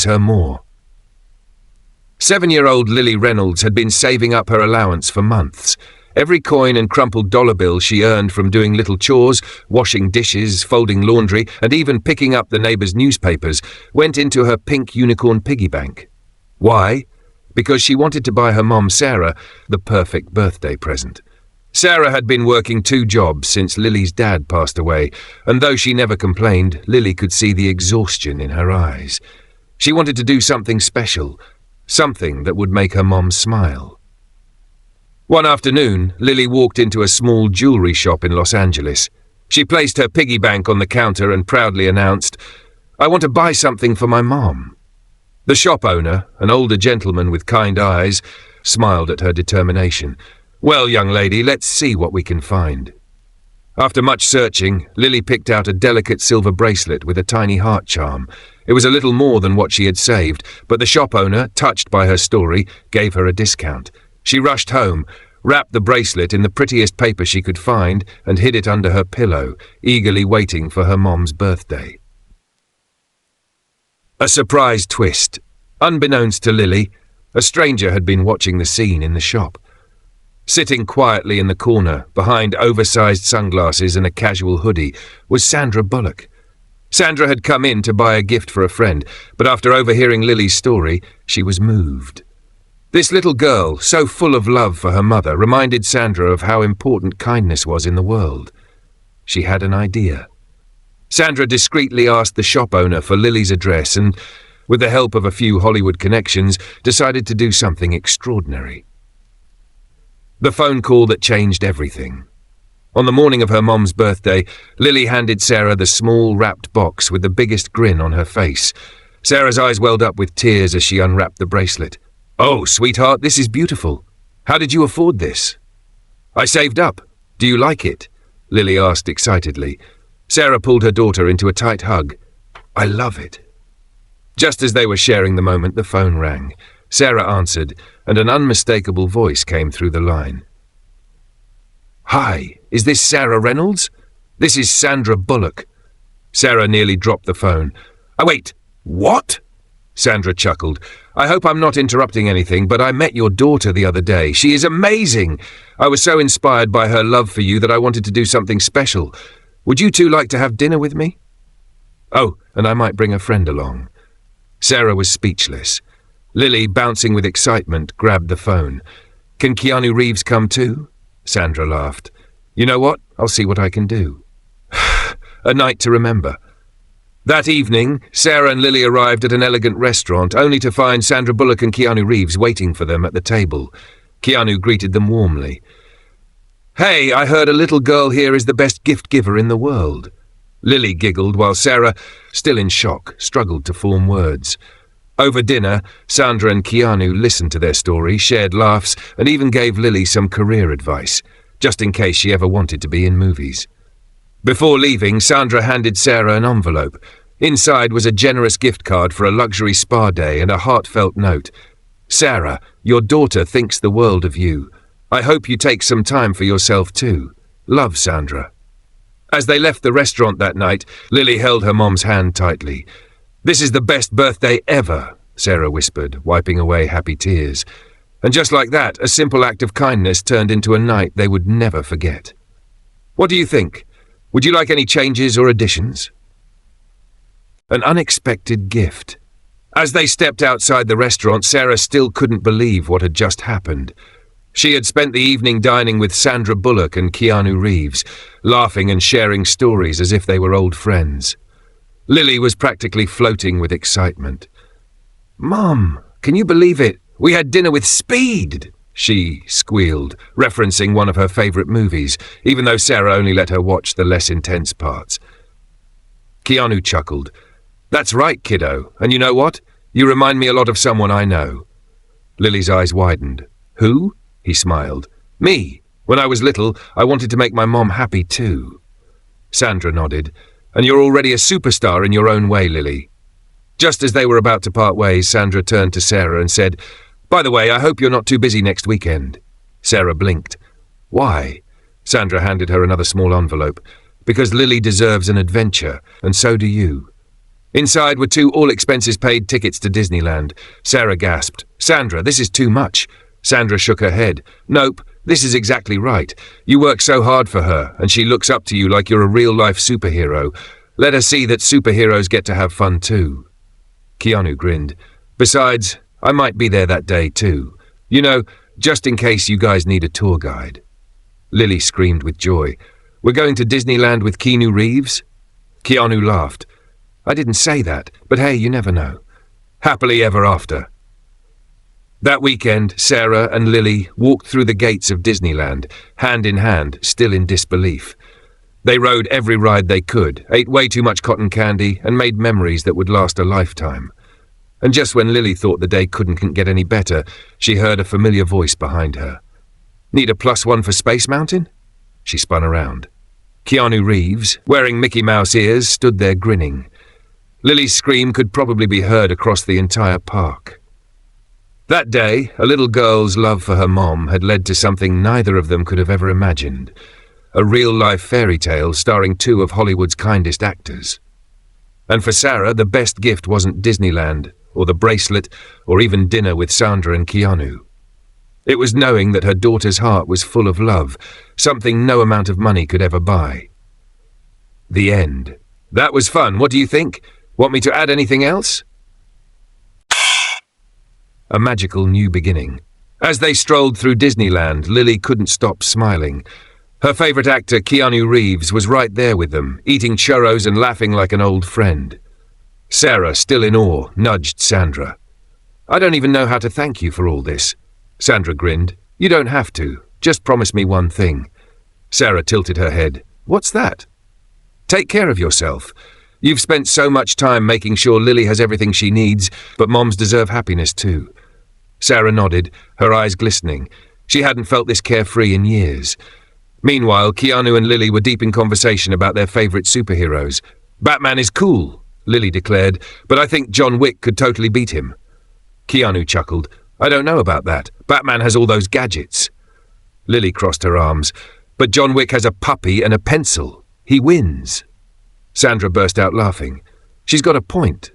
her more. 7-year-old Lily Reynolds had been saving up her allowance for months. Every coin and crumpled dollar bill she earned from doing little chores, washing dishes, folding laundry, and even picking up the neighbours' newspapers, went into her pink unicorn piggy bank. Why? Because she wanted to buy her mom, Sarah, the perfect birthday present. Sarah had been working 2 jobs since Lily's dad passed away, and though she never complained, Lily could see the exhaustion in her eyes. She wanted to do something special, something that would make her mom smile. One afternoon, Lily walked into a small jewelry shop in Los Angeles. She placed her piggy bank on the counter and proudly announced, "I want to buy something for my mom." The shop owner, an older gentleman with kind eyes, smiled at her determination. "Well, young lady, let's see what we can find." After much searching, Lily picked out a delicate silver bracelet with a tiny heart charm. It was a little more than what she had saved, but the shop owner, touched by her story, gave her a discount. She rushed home, wrapped the bracelet in the prettiest paper she could find, and hid it under her pillow, eagerly waiting for her mom's birthday. A surprise twist. Unbeknownst to Lily, a stranger had been watching the scene in the shop. Sitting quietly in the corner, behind oversized sunglasses and a casual hoodie, was Sandra Bullock. Sandra had come in to buy a gift for a friend, but after overhearing Lily's story, she was moved. This little girl, so full of love for her mother, reminded Sandra of how important kindness was in the world. She had an idea. Sandra discreetly asked the shop owner for Lily's address and, with the help of a few Hollywood connections, decided to do something extraordinary. The phone call that changed everything. On the morning of her mom's birthday, Lily handed Sarah the small wrapped box with the biggest grin on her face. Sarah's eyes welled up with tears as she unwrapped the bracelet. "Oh, sweetheart, this is beautiful. How did you afford this?" "I saved up. Do you like it?" Lily asked excitedly. Sarah pulled her daughter into a tight hug. "I love it." Just as they were sharing the moment, the phone rang. Sarah answered, and an unmistakable voice came through the line. "Hi, is this Sarah Reynolds? This is Sandra Bullock." Sarah nearly dropped the phone. "Oh, wait, what?" Sandra chuckled. "I hope I'm not interrupting anything, but I met your daughter the other day. She is amazing. I was so inspired by her love for you that I wanted to do something special. Would you two like to have dinner with me? Oh, and I might bring a friend along." Sarah was speechless. Lily, bouncing with excitement, grabbed the phone. "Can Keanu Reeves come too?" Sandra laughed. "You know what? I'll see what I can do." A night to remember. That evening, Sarah and Lily arrived at an elegant restaurant, only to find Sandra Bullock and Keanu Reeves waiting for them at the table. Keanu greeted them warmly. "Hey, I heard a little girl here is the best gift giver in the world." Lily giggled while Sarah, still in shock, struggled to form words. Over dinner, Sandra and Keanu listened to their story, shared laughs, and even gave Lily some career advice, just in case she ever wanted to be in movies. Before leaving, Sandra handed Sarah an envelope. Inside was a generous gift card for a luxury spa day and a heartfelt note. "Sarah, your daughter thinks the world of you. I hope you take some time for yourself too. Love, Sandra." As they left the restaurant that night, Lily held her mom's hand tightly. "This is the best birthday ever," Sarah whispered, wiping away happy tears. And just like that, a simple act of kindness turned into a night they would never forget. What do you think? Would you like any changes or additions? An unexpected gift. As they stepped outside the restaurant, Sarah still couldn't believe what had just happened. She had spent the evening dining with Sandra Bullock and Keanu Reeves, laughing and sharing stories as if they were old friends. Lily was practically floating with excitement. "Mom, can you believe it? We had dinner with Speed!" she squealed, referencing one of her favourite movies, even though Sarah only let her watch the less intense parts. Keanu chuckled. "That's right, kiddo, and you know what? You remind me a lot of someone I know." Lily's eyes widened. "Who?" He smiled. "Me. When I was little, I wanted to make my mom happy too." Sandra nodded. "And you're already a superstar in your own way, Lily." Just as they were about to part ways, Sandra turned to Sarah and said, "By the way, I hope you're not too busy next weekend." Sarah blinked. "Why?" Sandra handed her another small envelope. "Because Lily deserves an adventure, and so do you." Inside were 2 all-expenses-paid tickets to Disneyland. Sarah gasped. "Sandra, this is too much." Sandra shook her head. "Nope, this is exactly right. You work so hard for her, and she looks up to you like you're a real-life superhero. Let her see that superheroes get to have fun too." Keanu grinned. "Besides, I might be there that day too. You know, just in case you guys need a tour guide." Lily screamed with joy. "We're going to Disneyland with Keanu Reeves?" Keanu laughed. "I didn't say that, but hey, you never know." Happily ever after. That weekend, Sarah and Lily walked through the gates of Disneyland, hand in hand, still in disbelief. They rode every ride they could, ate way too much cotton candy, and made memories that would last a lifetime. And just when Lily thought the day couldn't get any better, she heard a familiar voice behind her. "Need a +1 for Space Mountain?" She spun around. Keanu Reeves, wearing Mickey Mouse ears, stood there grinning. Lily's scream could probably be heard across the entire park. That day, a little girl's love for her mom had led to something neither of them could have ever imagined. A real-life fairy tale starring 2 of Hollywood's kindest actors. And for Sarah, the best gift wasn't Disneyland, or the bracelet, or even dinner with Sandra and Keanu. It was knowing that her daughter's heart was full of love, something no amount of money could ever buy. The end. That was fun. What do you think? Want me to add anything else? A magical new beginning. As they strolled through Disneyland, Lily couldn't stop smiling. Her favorite actor, Keanu Reeves, was right there with them, eating churros and laughing like an old friend. Sarah, still in awe, nudged Sandra. "I don't even know how to thank you for all this." Sandra grinned. "You don't have to. Just promise me one thing." Sarah tilted her head. "What's that?" "Take care of yourself. You've spent so much time making sure Lily has everything she needs, but moms deserve happiness too." Sarah nodded, her eyes glistening. She hadn't felt this carefree in years. Meanwhile, Keanu and Lily were deep in conversation about their favorite superheroes. "Batman is cool," Lily declared, "but I think John Wick could totally beat him." Keanu chuckled. "I don't know about that. Batman has all those gadgets." Lily crossed her arms. "But John Wick has a puppy and a pencil. He wins." Sandra burst out laughing. "She's got a point."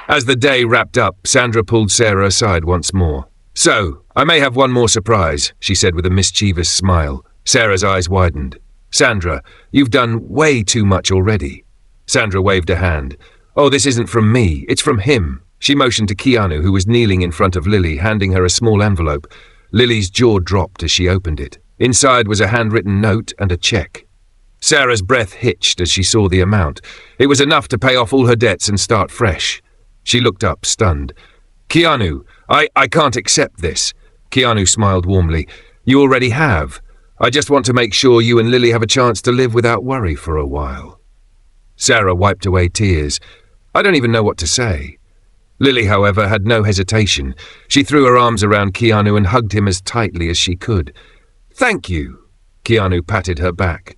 As the day wrapped up, Sandra pulled Sarah aside once more. "So, I may have one more surprise," she said with a mischievous smile. Sarah's eyes widened. "Sandra, you've done way too much already." Sandra waved a hand. "Oh, this isn't from me, it's from him." She motioned to Keanu, who was kneeling in front of Lily, handing her a small envelope. Lily's jaw dropped as she opened it. Inside was a handwritten note and a check. Sarah's breath hitched as she saw the amount. It was enough to pay off all her debts and start fresh. She looked up, stunned. "Keanu, I can't accept this." Keanu smiled warmly. "You already have. I just want to make sure you and Lily have a chance to live without worry for a while." Sarah wiped away tears. "I don't even know what to say." Lily, however, had no hesitation. She threw her arms around Keanu and hugged him as tightly as she could. "Thank you." Keanu patted her back.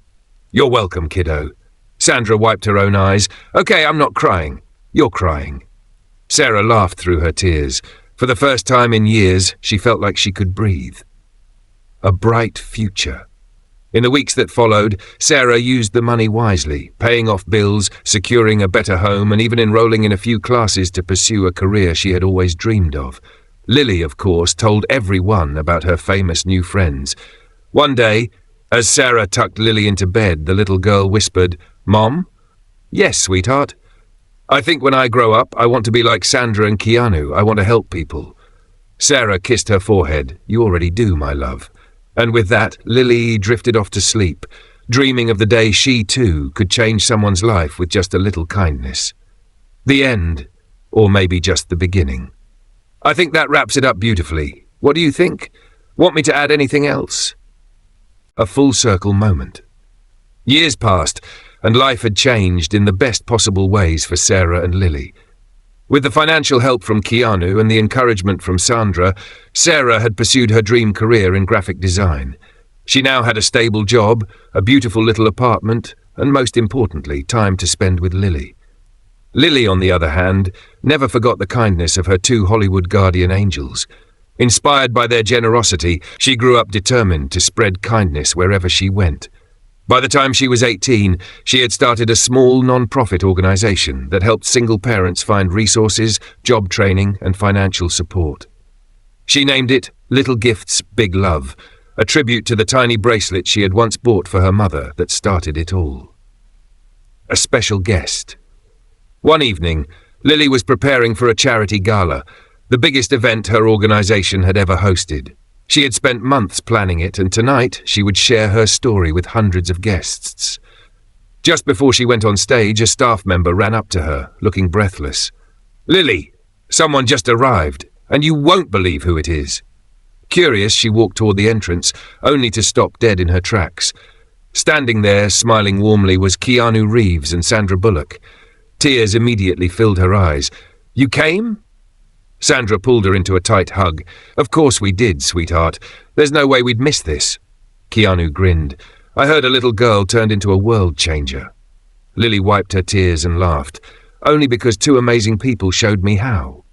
"You're welcome, kiddo." Sandra wiped her own eyes. "Okay, I'm not crying. You're crying." Sarah laughed through her tears. For the first time in years, she felt like she could breathe. A bright future. In the weeks that followed, Sarah used the money wisely, paying off bills, securing a better home, and even enrolling in a few classes to pursue a career she had always dreamed of. Lily, of course, told everyone about her famous new friends. One day, as Sarah tucked Lily into bed, the little girl whispered, "Mom?" "Yes, sweetheart." "I think when I grow up, I want to be like Sandra and Keanu. I want to help people." Sarah kissed her forehead. "You already do, my love." And with that, Lily drifted off to sleep, dreaming of the day she, too, could change someone's life with just a little kindness. The end, or maybe just the beginning. I think that wraps it up beautifully. What do you think? Want me to add anything else? A full circle moment. Years passed, and life had changed in the best possible ways for Sarah and Lily. With the financial help from Keanu and the encouragement from Sandra, Sarah had pursued her dream career in graphic design. She now had a stable job, a beautiful little apartment, and most importantly, time to spend with Lily. Lily, on the other hand, never forgot the kindness of her 2 Hollywood guardian angels. Inspired by their generosity, she grew up determined to spread kindness wherever she went. By the time she was 18, she had started a small non-profit organisation that helped single parents find resources, job training and financial support. She named it Little Gifts, Big Love, a tribute to the tiny bracelet she had once bought for her mother that started it all. A special guest. One evening, Lily was preparing for a charity gala, the biggest event her organisation had ever hosted. She had spent months planning it, and tonight she would share her story with hundreds of guests. Just before she went on stage, a staff member ran up to her, looking breathless. "Lily, someone just arrived, and you won't believe who it is." Curious, she walked toward the entrance, only to stop dead in her tracks. Standing there, smiling warmly, was Keanu Reeves and Sandra Bullock. Tears immediately filled her eyes. "You came?" Sandra pulled her into a tight hug. "Of course we did, sweetheart. There's no way we'd miss this." Keanu grinned. "I heard a little girl turned into a world changer." Lily wiped her tears and laughed. "Only because two amazing people showed me how."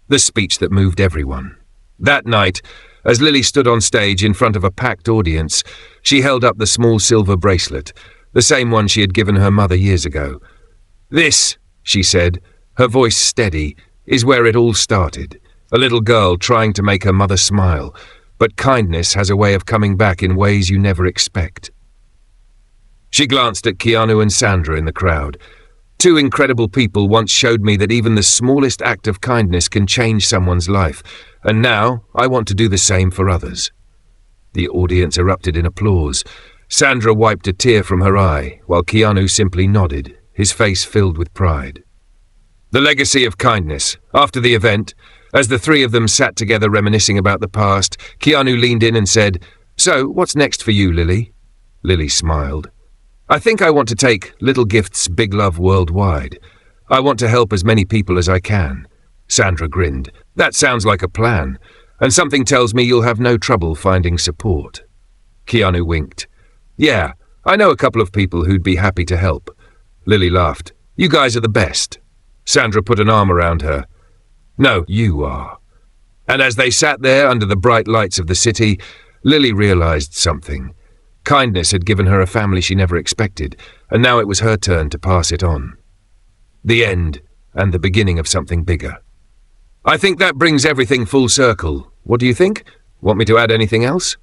The speech that moved everyone. That night, as Lily stood on stage in front of a packed audience, she held up the small silver bracelet, the same one she had given her mother years ago. "This," she said, her voice steady, "is where it all started. A little girl trying to make her mother smile. But kindness has a way of coming back in ways you never expect." She glanced at Keanu and Sandra in the crowd. "Two incredible people once showed me that even the smallest act of kindness can change someone's life, and now I want to do the same for others." The audience erupted in applause. Sandra wiped a tear from her eye, while Keanu simply nodded, his face filled with pride. The legacy of kindness. After the event, as the three of them sat together reminiscing about the past, Keanu leaned in and said, "So, what's next for you, Lily?" Lily smiled. "I think I want to take Little Gifts, Big Love worldwide. I want to help as many people as I can." Sandra grinned. "That sounds like a plan, and something tells me you'll have no trouble finding support." Keanu winked. "Yeah, I know a couple of people who'd be happy to help." Lily laughed. "You guys are the best." Sandra put an arm around her. "No, you are." And as they sat there under the bright lights of the city, Lily realized something. Kindness had given her a family she never expected, and now it was her turn to pass it on. The end, and the beginning of something bigger. I think that brings everything full circle. What do you think? Want me to add anything else?